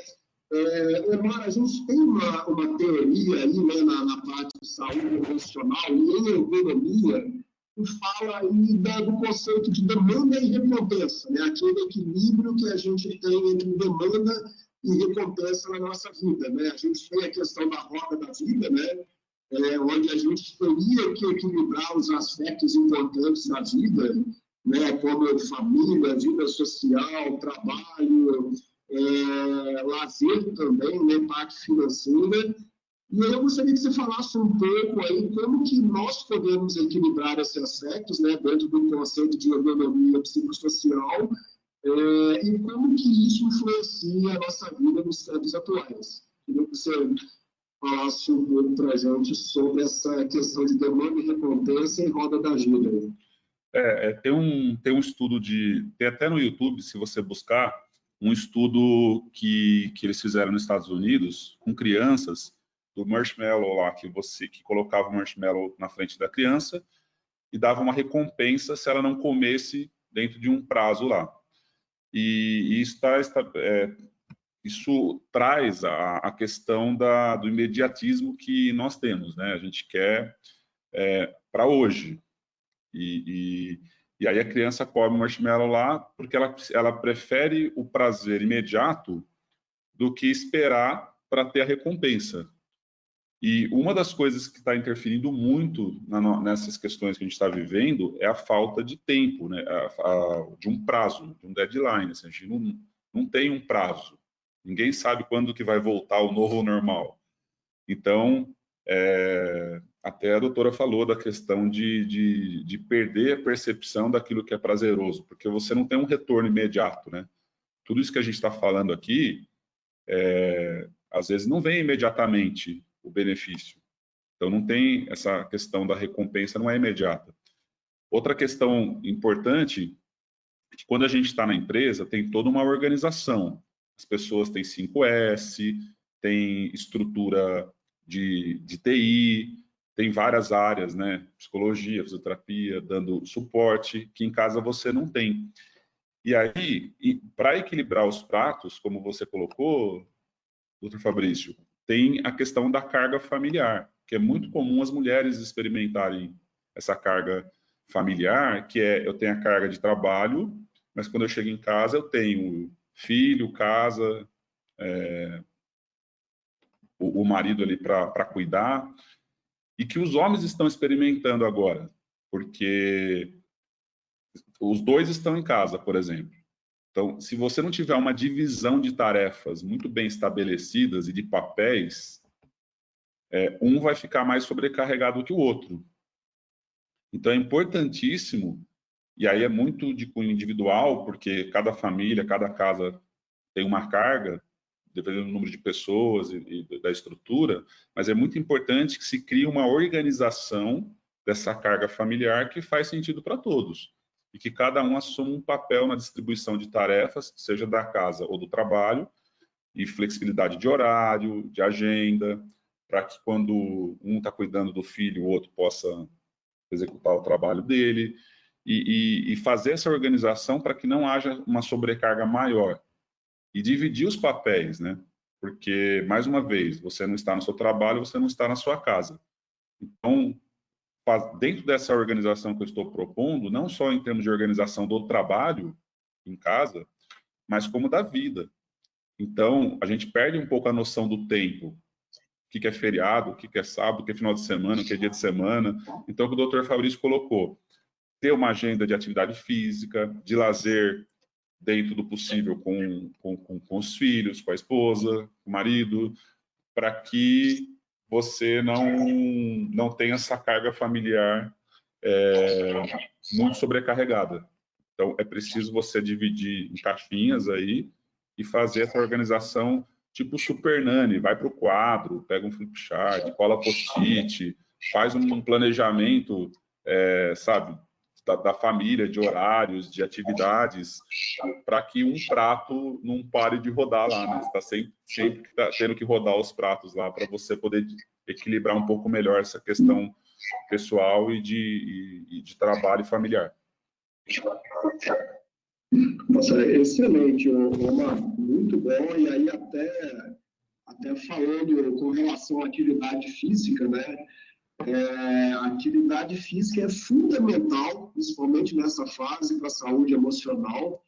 Omar, a gente tem uma teoria aí, na parte de saúde emocional e em ergonomia, que fala aí do conceito de demanda e recompensa, Aquele equilíbrio que a gente tem entre demanda e recompensa na nossa vida, A gente tem a questão da roda da vida, onde a gente teria que equilibrar os aspectos importantes da vida, como família, vida social, trabalho, lazer também, parte financeira, E aí eu gostaria que você falasse um pouco aí como que nós podemos equilibrar esses aspectos, né, dentro do conceito de ergonomia psicossocial, e como que isso influencia a nossa vida nos tempos atuais. Queria que você falasse um pouco para a gente sobre essa questão de demanda e recompensa em roda da vida. Tem um estudo tem até no YouTube, se você buscar, um estudo que eles fizeram nos Estados Unidos com crianças, do marshmallow lá, que colocava o marshmallow na frente da criança e dava uma recompensa se ela não comesse dentro de um prazo lá. E isso traz a questão do imediatismo que nós temos, né? A gente quer para hoje. E aí a criança come o marshmallow lá porque ela prefere o prazer imediato do que esperar para ter a recompensa. E uma das coisas que está interferindo muito nessas questões que a gente está vivendo é a falta de tempo, né? De um prazo, de um deadline. Assim, a gente não tem um prazo. Ninguém sabe quando que vai voltar o novo normal. Então, até a doutora falou da questão de perder a percepção daquilo que é prazeroso, porque você não tem um retorno imediato, né? Tudo isso que a gente está falando aqui, às vezes não vem imediatamente o benefício. Então, não tem essa questão da recompensa, não é imediata. Outra questão importante é que quando a gente está na empresa, tem toda uma organização. As pessoas têm 5S, tem estrutura de TI, tem várias áreas, né? Psicologia, fisioterapia, dando suporte, que em casa você não tem. E aí, para equilibrar os pratos, como você colocou, doutor Fabrício, tem a questão da carga familiar, que é muito comum as mulheres experimentarem essa carga familiar, que eu tenho a carga de trabalho, mas quando eu chego em casa eu tenho filho, casa, o marido ali para cuidar, e que os homens estão experimentando agora, porque os dois estão em casa, por exemplo. Então, se você não tiver uma divisão de tarefas muito bem estabelecidas e de papéis, um vai ficar mais sobrecarregado que o outro. Então, é importantíssimo, e aí é muito de cunho individual, porque cada família, cada casa tem uma carga, dependendo do número de pessoas e da estrutura, mas é muito importante que se crie uma organização dessa carga familiar que faz sentido para todos e que cada um assuma um papel na distribuição de tarefas, seja da casa ou do trabalho, e flexibilidade de horário, de agenda, para que quando um está cuidando do filho, o outro possa executar o trabalho dele, e fazer essa organização para que não haja uma sobrecarga maior. E dividir os papéis, né? Porque, mais uma vez, você não está no seu trabalho, você não está na sua casa. Então, dentro dessa organização que eu estou propondo, não só em termos de organização do trabalho em casa, mas como da vida. Então, a gente perde um pouco a noção do tempo. O que é feriado, o que é sábado, o que é final de semana, o que é dia de semana. Então, o que o doutor Fabrício colocou, ter uma agenda de atividade física, de lazer, dentro do possível com os filhos, com a esposa, com o marido, para que você não tenha essa carga familiar muito sobrecarregada. Então, é preciso você dividir em caixinhas aí e fazer essa organização tipo Super Nani, vai para o quadro, pega um flipchart, cola post-it, faz um planejamento, sabe, da família, de horários, de atividades, para que um prato não pare de rodar lá, né? Você está sempre tendo que rodar os pratos lá para você poder equilibrar um pouco melhor essa questão pessoal e de trabalho e familiar. Nossa, excelente, Omar, muito bom. E aí até falando com relação à atividade física, né? A atividade física é fundamental, principalmente nessa fase, para a saúde emocional.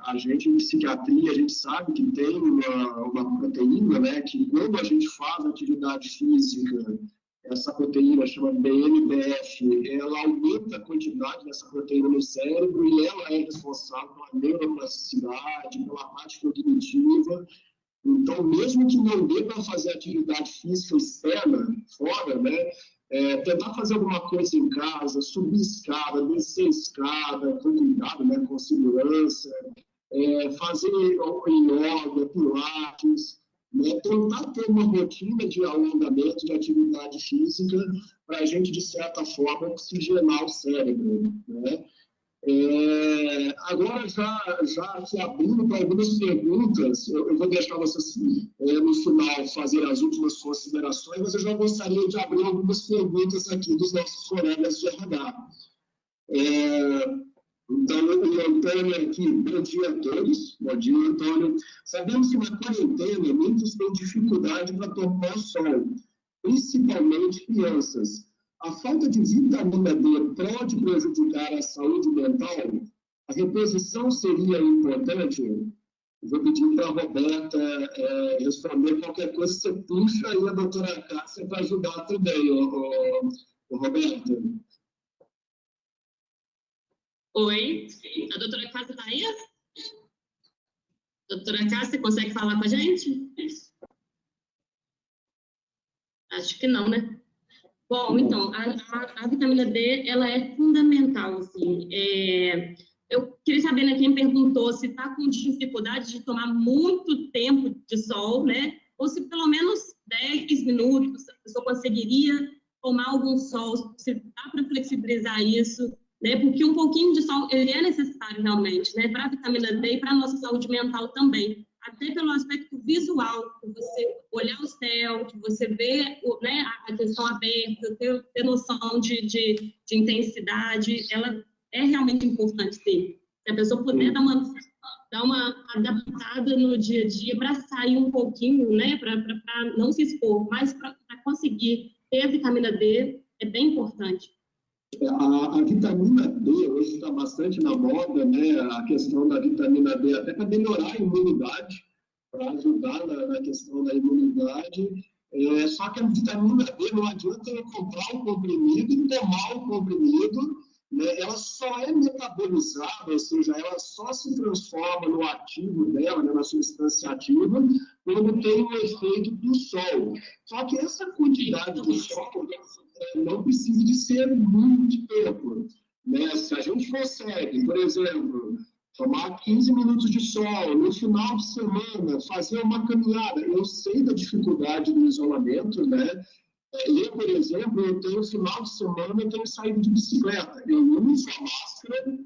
A gente, em psiquiatria, a gente sabe que tem uma proteína, né, que quando a gente faz atividade física, essa proteína chama BNBF, ela aumenta a quantidade dessa proteína no cérebro e ela é responsável pela neuroplasticidade, pela parte cognitiva. Então, mesmo que não dê para fazer atividade física externa, fora, né? Tentar fazer alguma coisa em casa, subir escada, descer escada, com cuidado, né? Com segurança, fazer yoga, pilates, né? Tentar ter uma rotina de alongamento, de atividade física, para a gente, de certa forma, oxigenar o cérebro, né? Agora, já se abrindo para algumas perguntas, eu vou deixar vocês, no final, fazer as últimas considerações, mas eu já gostaria de abrir algumas perguntas aqui dos nossos colegas de RH. Então, o Antônio aqui, bom dia a todos. Bom dia, Antônio. Sabemos que na quarentena muitos têm dificuldade para tomar sol, principalmente crianças. A falta de vitamina D pode prejudicar a saúde mental? A reposição seria importante? Vou pedir para a Roberta responder qualquer coisa, você puxa aí a doutora Cássia para ajudar também, Roberta. Oi, a doutora Cássia está aí? Doutora Cássia, consegue falar com a gente? Acho que não, né? Bom, então, a vitamina D, ela é fundamental, assim. Eu queria saber, né, quem perguntou se está com dificuldade de tomar muito tempo de sol, né? Ou se pelo menos 10 minutos a pessoa conseguiria tomar algum sol, se dá para flexibilizar isso, né? Porque um pouquinho de sol, ele é necessário realmente, né? Para a vitamina D e para a nossa saúde mental também. Até pelo aspecto visual, de você olhar o céu, de você ver, né, a questão aberta, ter noção de intensidade, ela é realmente importante, sim. Se a pessoa puder dar uma adaptada no dia a dia para sair um pouquinho, né, para não se expor, mas para conseguir ter a vitamina D, é bem importante. A vitamina D hoje está bastante na moda, né? A questão da vitamina D, até para melhorar a imunidade, para ajudar na questão da imunidade. Só que a vitamina D não adianta eu comprar um comprimido e tomar um comprimido, né? Ela só é metabolizada, ou seja, ela só se transforma no ativo dela, né, na substância ativa, quando tem o efeito do sol. Só que essa quantidade de sol não precisa de ser muito tempo, né? Se a gente consegue, por exemplo, tomar 15 minutos de sol no final de semana, fazer uma caminhada, eu sei da dificuldade do isolamento, né? Eu, por exemplo, eu tenho final de semana, eu tenho saído de bicicleta, eu uso a máscara,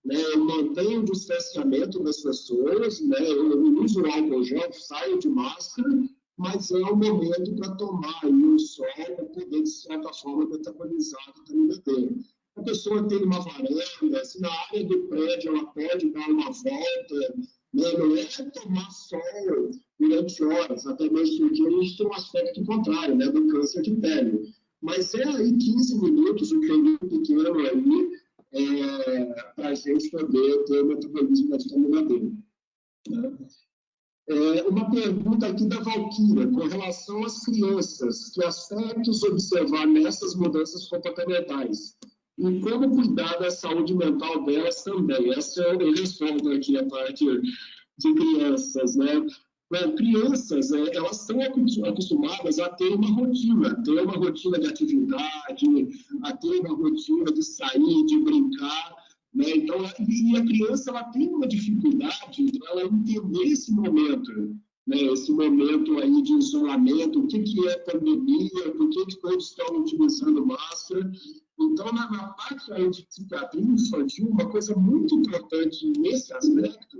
né? Eu mantenho o distanciamento das pessoas, né? Eu uso o álcool gel, saio de máscara, mas é o momento para tomar o sol, para poder, de certa forma, metabolizar a vitamina D. A pessoa tem uma varanda, se na área do prédio ela pode dar uma volta, né? Não é tomar sol durante horas, até mesmo porque a gente tem um aspecto contrário, né, do câncer de pele. Mas é aí 15 minutos, um período pequeno aí, para a gente poder ter o metabolismo da vitamina D. Né? Uma pergunta aqui da Valquíria, com relação às crianças, que aspectos observar nessas mudanças comportamentais? E como cuidar da saúde mental delas também? Essa eu respondo aqui a parte de crianças, né? Crianças, elas estão acostumadas a ter uma rotina de atividade, a ter uma rotina de sair, de brincar, né? Então, e a criança ela tem uma dificuldade para ela entender esse momento, né? Esse momento aí de isolamento, o que é pandemia, por que todos estão utilizando máscara. Então, na parte aí de psiquiatria infantil, uma coisa muito importante nesse aspecto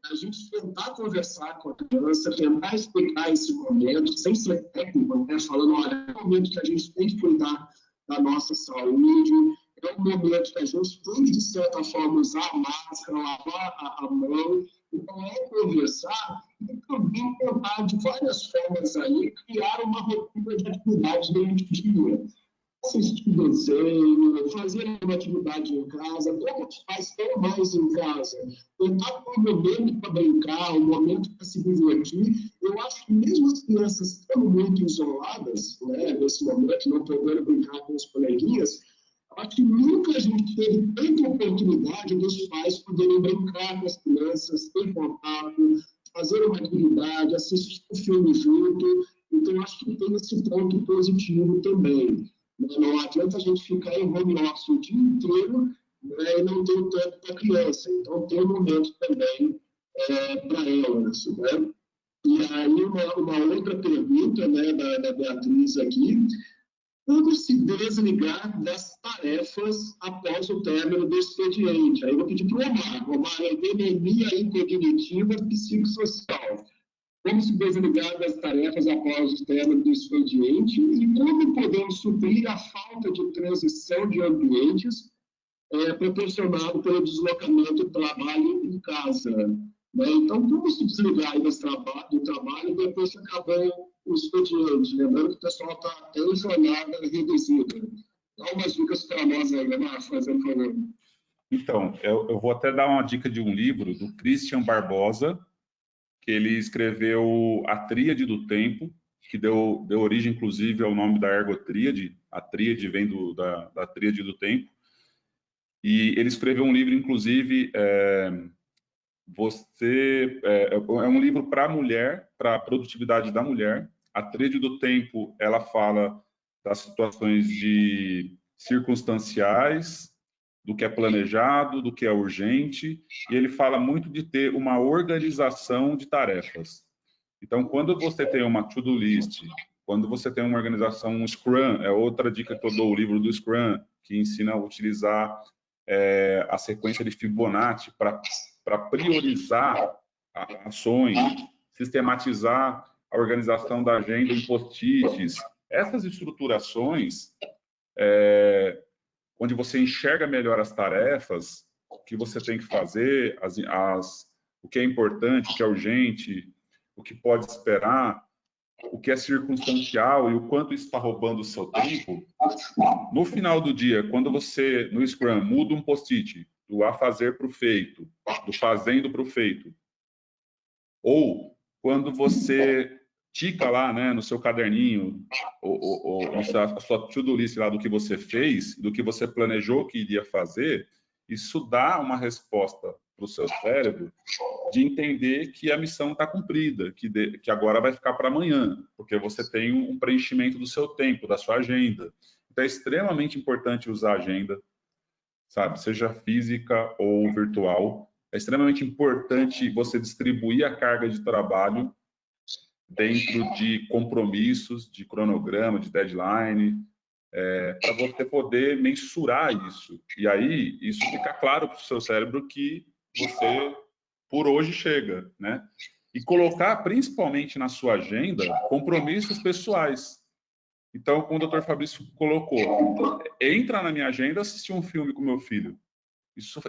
é a gente tentar conversar com a criança, tentar explicar esse momento, sem ser técnico, né? Falando, olha, é um momento que a gente tem que cuidar da nossa saúde, é um momento que a gente tem que, de certa forma, usar a máscara, lavar a mão. Então, ao conversar, e também tentar, de várias formas aí, criar uma rotina de atividades durante o dia. Assistir desenho, fazer uma atividade em casa, como os pais estão mais em casa, tentar ter um momento para brincar, um momento para se divertir. Eu acho que mesmo as crianças estão muito isoladas, né, nesse momento, não podendo brincar com os coleguinhas, acho que nunca a gente teve tanta oportunidade dos pais poderem brincar com as crianças, ter contato, fazer uma atividade, assistir um filme junto. Então, acho que tem esse ponto positivo também. Não adianta a gente ficar em home office o dia inteiro, né, e não ter o tempo para a criança. Então, tem um momento também para elas. Né? E aí, uma outra pergunta, né, da Beatriz aqui: como se desligar das tarefas após o término do expediente? Aí eu vou pedir para o Omar. Omar, é anemia cognitiva psicossocial. Como se desligar das tarefas após o término do expediente e como podemos suprir a falta de transição de ambientes proporcionado pelo deslocamento do trabalho em casa. Né? Então, como se desligar do trabalho depois que acabou o expediente? Lembrando que o pessoal está até em jornada reduzida. Dá umas dicas para nós aí, né, Marcos, fazendo favor. Então, eu vou até dar uma dica de um livro do Christian Barbosa, que ele escreveu A Tríade do Tempo, que deu origem, inclusive, ao nome da ergotríade. A tríade vem da tríade do tempo. E ele escreveu um livro, inclusive, é um livro para a mulher, para a produtividade da mulher. A tríade do tempo, ela fala das situações circunstanciais, do que é planejado, do que é urgente, e ele fala muito de ter uma organização de tarefas. Então, quando você tem uma to-do list, quando você tem uma organização, um Scrum, é outra dica que eu dou, o livro do Scrum, que ensina a utilizar a sequência de Fibonacci para priorizar ações, sistematizar a organização da agenda em post-its. Essas estruturações, onde você enxerga melhor as tarefas, o que você tem que fazer, o que é importante, o que é urgente, o que pode esperar, o que é circunstancial e o quanto isso está roubando o seu tempo. No final do dia, quando você, no Scrum, muda um post-it do a fazer para o feito, do fazendo para o feito, ou quando você tica lá, né, no seu caderninho, a sua to-do list lá do que você fez, do que você planejou que iria fazer, isso dá uma resposta para o seu cérebro de entender que a missão está cumprida, que agora vai ficar para amanhã, porque você tem um preenchimento do seu tempo, da sua agenda. Então, é extremamente importante usar a agenda, sabe, seja física ou virtual. É extremamente importante você distribuir a carga de trabalho dentro de compromissos, de cronograma, de deadline, para você poder mensurar isso. E aí, isso fica claro para o seu cérebro que você, por hoje, chega, né? E colocar, principalmente na sua agenda, compromissos pessoais. Então, como o Dr. Fabrício colocou, entra na minha agenda assistir um filme com meu filho.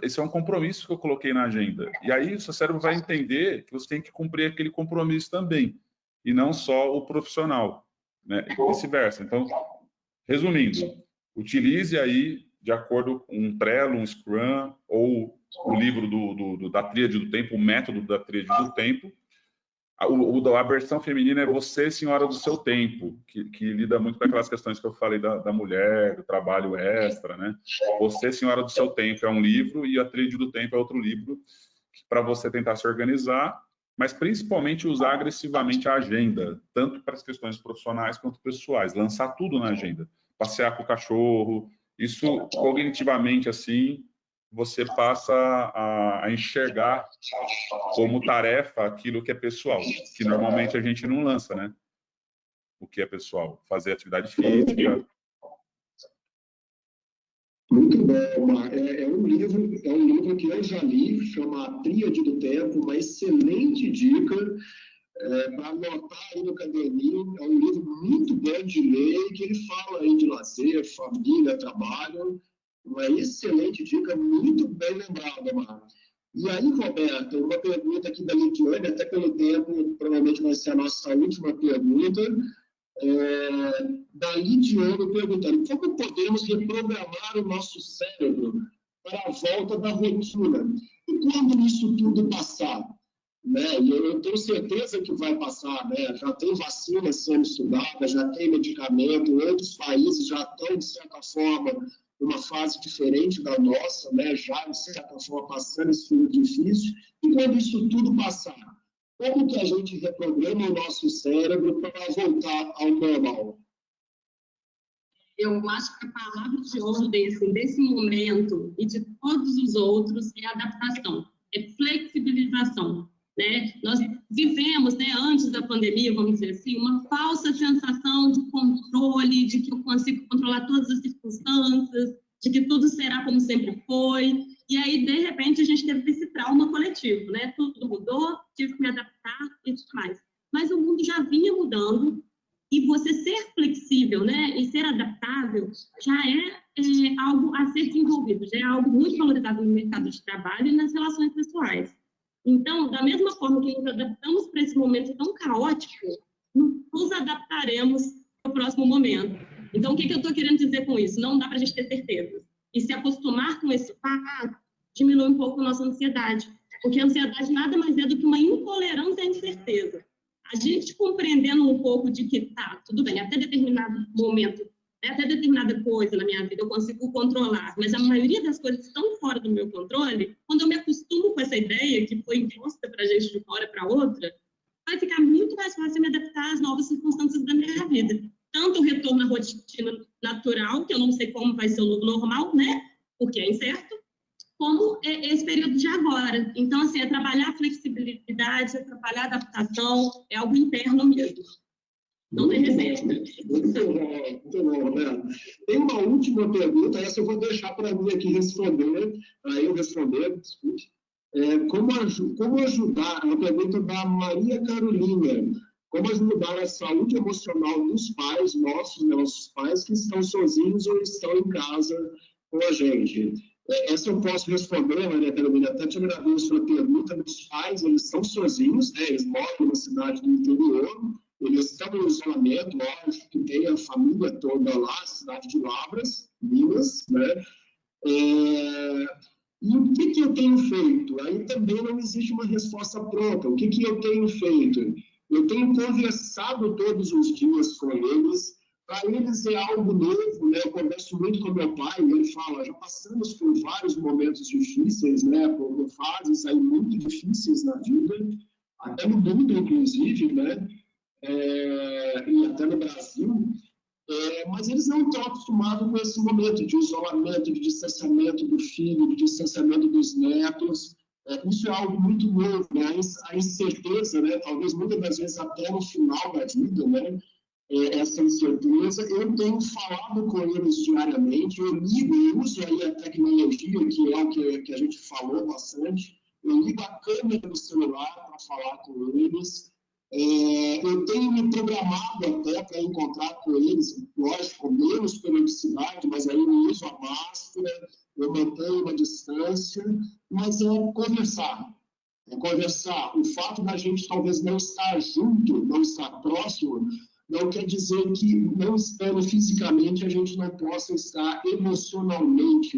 Esse é um compromisso que eu coloquei na agenda. E aí, o seu cérebro vai entender que você tem que cumprir aquele compromisso também, e não só o profissional, né? E vice-versa. Então, resumindo, utilize aí, de acordo com um Trello, um Scrum, ou o livro da Tríade do Tempo, o método da Tríade do Tempo. A versão feminina é Você, Senhora do Seu Tempo, que lida muito com aquelas questões que eu falei da mulher, do trabalho extra, né? Você, Senhora do Seu Tempo é um livro e a Tríade do Tempo é outro livro para você tentar se organizar, mas principalmente usar agressivamente a agenda, tanto para as questões profissionais quanto pessoais, lançar tudo na agenda, passear com o cachorro, isso cognitivamente assim, você passa a enxergar como tarefa aquilo que é pessoal, que normalmente a gente não lança, né? O que é pessoal, fazer atividade física. Muito bom, Mar. É um livro que eu já li, chama A Tríade do Tempo, uma excelente dica para anotar aí no caderninho. É um livro muito bom de ler, que ele fala aí de lazer, família, trabalho. Uma excelente dica, muito bem lembrada, Mar. E aí, Roberto, uma pergunta aqui da Lidiane, até pelo tempo, provavelmente vai ser a nossa última pergunta. Da Lidiane perguntando: como podemos reprogramar o nosso cérebro para a volta da rotina? E quando isso tudo passar? Né? E eu tenho certeza que vai passar, né? Já tem vacina sendo estudada, já tem medicamento, outros países já estão, de certa forma, numa fase diferente da nossa, né? Já, de certa forma, passando esse período difícil. E quando isso tudo passar, Como que a gente reprograma o nosso cérebro para voltar ao normal? Eu acho que a palavra de ordem assim, desse momento e de todos os outros é adaptação, é flexibilização. Né? Nós vivemos, né, antes da pandemia, vamos dizer assim, uma falsa sensação de controle, de que eu consigo controlar todas as circunstâncias, de que tudo será como sempre foi. E aí, de repente, a gente teve esse trauma coletivo, né? Tudo mudou, tive que me adaptar e tudo mais. Mas o mundo já vinha mudando, e você ser flexível, né, e ser adaptável já é algo a ser desenvolvido, já é algo muito valorizado no mercado de trabalho e nas relações pessoais. Então, da mesma forma que nos adaptamos para esse momento tão caótico, nos adaptaremos para o próximo momento. Então, o que eu estou querendo dizer com isso? Não dá para a gente ter certeza. E se acostumar com esse fato diminui um pouco a nossa ansiedade, porque a ansiedade nada mais é do que uma intolerância à incerteza. A gente compreendendo um pouco de que tá, tudo bem, até determinado momento, até determinada coisa na minha vida eu consigo controlar, mas a maioria das coisas estão fora do meu controle, quando eu me acostumo com essa ideia que foi imposta para a gente de uma hora para outra, vai ficar muito mais fácil me adaptar às novas circunstâncias da minha vida. Tanto o retorno à rotina natural, que eu não sei como vai ser o novo normal, né? Porque é incerto, como esse período de agora. Então, assim, é trabalhar a flexibilidade, é trabalhar a adaptação, é algo interno mesmo. Não tem receita. Muito bom, Roberto. Tem uma última pergunta, essa eu vou deixar para mim aqui responder, para eu responder, desculpe. Como ajudar, a pergunta da Maria Carolina, como ajudar a saúde emocional dos pais, nossos pais, que estão sozinhos ou estão em casa com a gente? Essa eu posso responder, Maria Carolina, até te agradeço pela pergunta. Meus pais, eles estão sozinhos, né? Eles moram numa cidade do interior, eles estão em isolamento, lógico que tem a família toda lá, cidade de Lavras, Minas, né? E o que eu tenho feito? Aí também não existe uma resposta pronta. O que eu tenho feito? Eu tenho conversado todos os dias com eles. Para eles é algo novo, né? Eu converso muito com meu pai, ele fala, já passamos por vários momentos difíceis, né? Por fases aí muito difíceis na vida, até no mundo, inclusive, né? E até no Brasil. Mas eles não estão acostumados com esse momento de isolamento, de distanciamento do filho, de distanciamento dos netos. Isso é algo muito novo, né? A incerteza, né? Talvez muitas das vezes até no final da vida, né? Essa incerteza. Eu tenho falado com eles diariamente, eu ligo, eu uso aí a tecnologia, que é o que a gente falou bastante, eu ligo a câmera do celular para falar com eles. Eu tenho me programado até para encontrar com eles, lógico, com menos periodicidade, mas aí eu uso a máscara, eu mantenho uma distância, mas é conversar. É conversar. O fato da gente talvez não estar junto, não estar próximo, não quer dizer que, não estando fisicamente, a gente não possa estar emocionalmente.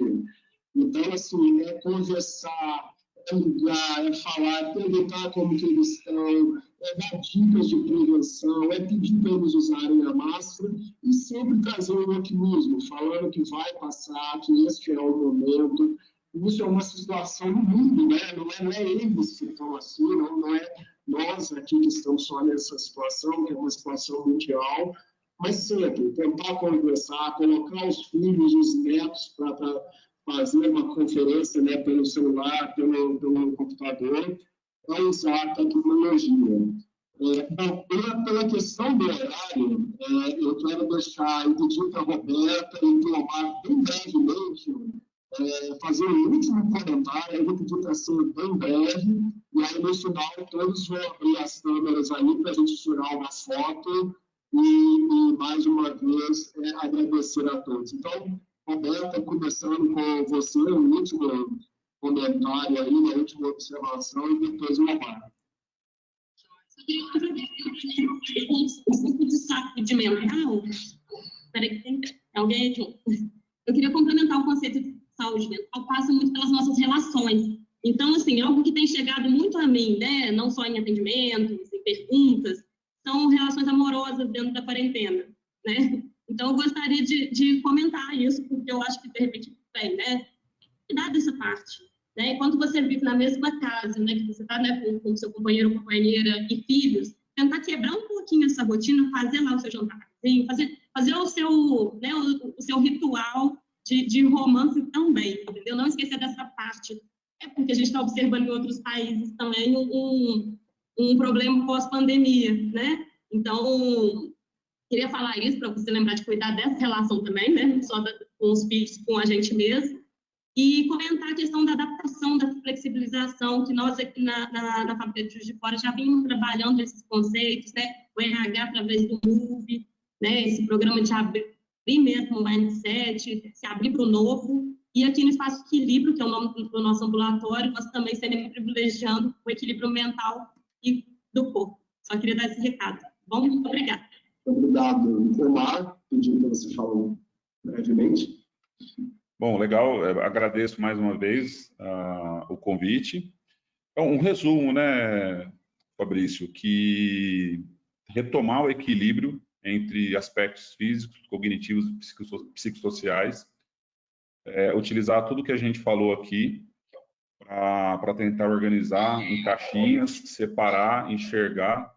Então, assim, é conversar, é ligar, é falar, é perguntar como que eles estão, é dar dicas de prevenção, é pedir para eles usarem a máscara e sempre trazer um otimismo, falando que vai passar, que este é o momento. Isso é uma situação no mundo, né? Não é eles que estão assim, não é nós aqui que estamos só nessa situação, que é uma situação mundial, mas sempre tentar conversar, colocar os filhos, os netos para fazer uma conferência, né, pelo celular, pelo computador, para usar a tecnologia. Pela questão do horário, eu quero deixar, eu pedir para a Roberta informar bem brevemente, fazer um último comentário, eu vou pedir para ser bem breve, e aí no final todos vão abrir as câmeras aí para a gente tirar uma foto e mais uma vez agradecer a todos. Então, Roberta, começando com você, o último comentário aí, a última observação, e depois o Omar. De saúde mental, peraí, tem alguém aqui? Eu queria complementar o conceito de saúde mental, passa muito pelas nossas relações. Então, assim, algo que tem chegado muito a mim, né, não só em atendimentos, em perguntas, são relações amorosas dentro da quarentena, né? Então, eu gostaria de comentar isso, porque eu acho que, de repente, bem, né, cuidar dessa parte. né? Enquanto você vive na mesma casa, né, que você está, né, com seu companheiro, companheira e filhos, tentar quebrar um pouquinho essa rotina, fazer lá o seu jantarzinho, fazer o seu, né, o seu ritual de romance também, entendeu? Não esquecer dessa parte. É porque a gente está observando em outros países também um problema pós-pandemia, né? Então, queria falar isso para você lembrar de cuidar dessa relação também, né? Não só com os filhos, com a gente mesmo. E comentar a questão da adaptação, da flexibilização, que nós aqui na Fábrica de Juiz de Fora já vimos trabalhando esses conceitos, né? O RH através do MOVE, né? Esse programa de abrir mesmo o mindset, se abrir para o novo. E aqui no Espaço Equilíbrio, que é o nome do nosso ambulatório, nós também estaremos privilegiando o equilíbrio mental e do corpo. Só queria dar esse recado. Bom, muito obrigada. Obrigado, Omar, pedindo que você fale brevemente. Bom, legal, agradeço mais uma vez o convite. Então, um resumo, né, Fabrício, que retomar o equilíbrio entre aspectos físicos, cognitivos e psicossociais, utilizar tudo que a gente falou aqui para tentar organizar em caixinhas, separar, enxergar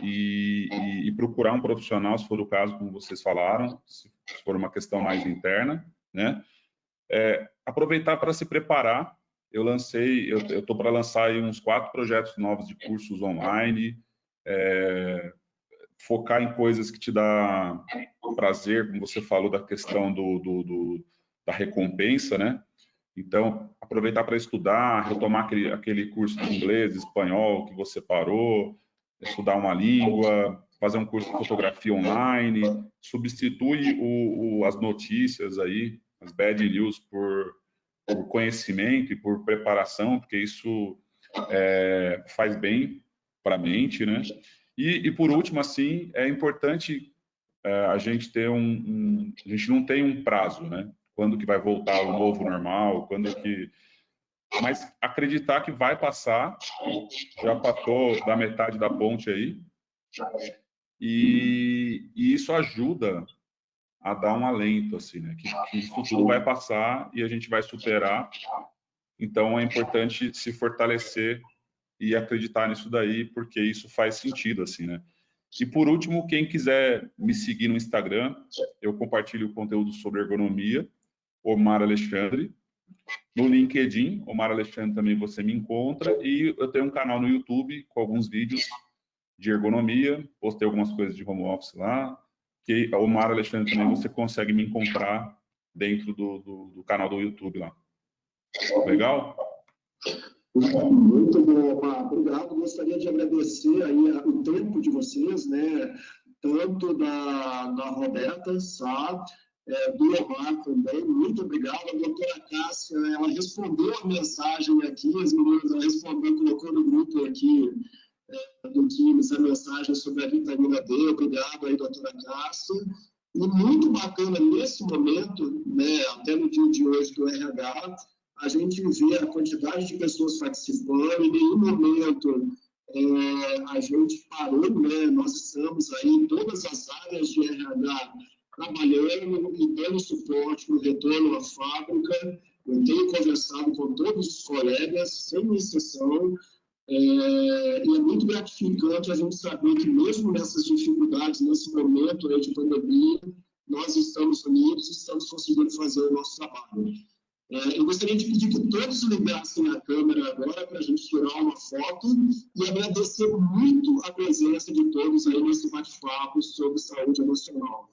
e procurar um profissional, se for o caso, como vocês falaram, se for uma questão mais interna, né? Aproveitar para se preparar. Eu estou para lançar aí uns 4 projetos novos de cursos online, focar em coisas que te dá prazer, como você falou da questão da recompensa, né? Então, aproveitar para estudar, retomar aquele curso de inglês, espanhol que você parou, estudar uma língua, fazer um curso de fotografia online, substitui as notícias aí, as bad news por conhecimento e por preparação, porque isso faz bem para a mente, né? E por último, assim, é importante a gente ter a gente não tem um prazo, né? Quando que vai voltar o novo normal, mas acreditar que vai passar, já passou da metade da ponte aí, e isso ajuda a dar um alento, assim, né? Que isso tudo vai passar e a gente vai superar. Então, é importante se fortalecer e acreditar nisso daí, porque isso faz sentido, assim, né? E, por último, quem quiser me seguir no Instagram, eu compartilho conteúdo sobre ergonomia, Omar Alexandre. No LinkedIn, Omar Alexandre também você me encontra. E eu tenho um canal no YouTube com alguns vídeos de ergonomia, postei algumas coisas de home office lá, que Omar Alexandre também você consegue me encontrar dentro do canal do YouTube lá. Legal? Muito bom, Omar. Obrigado. Gostaria de agradecer aí o tempo de vocês, né? Tanto da Roberta Sá, do Omar também. Muito obrigado. A doutora Cássia, ela respondeu a mensagem aqui, as meninas, ela respondeu, colocou no grupo aqui do Teams a mensagem sobre a vitamina D. Obrigado aí, doutora Cássia. E muito bacana nesse momento, né, até no dia de hoje do RH, a gente vê a quantidade de pessoas participando, em nenhum momento a gente parou, né? Nós estamos aí em todas as áreas de RH trabalhando e dando suporte no retorno à fábrica. Eu tenho conversado com todos os colegas, sem exceção, e é muito gratificante a gente saber que mesmo nessas dificuldades, nesse momento aí de pandemia, nós estamos unidos e estamos conseguindo fazer o nosso trabalho. Eu gostaria de pedir que todos ligassem a câmera agora para a gente tirar uma foto e agradecer muito a presença de todos aí nesse bate-papo sobre saúde emocional.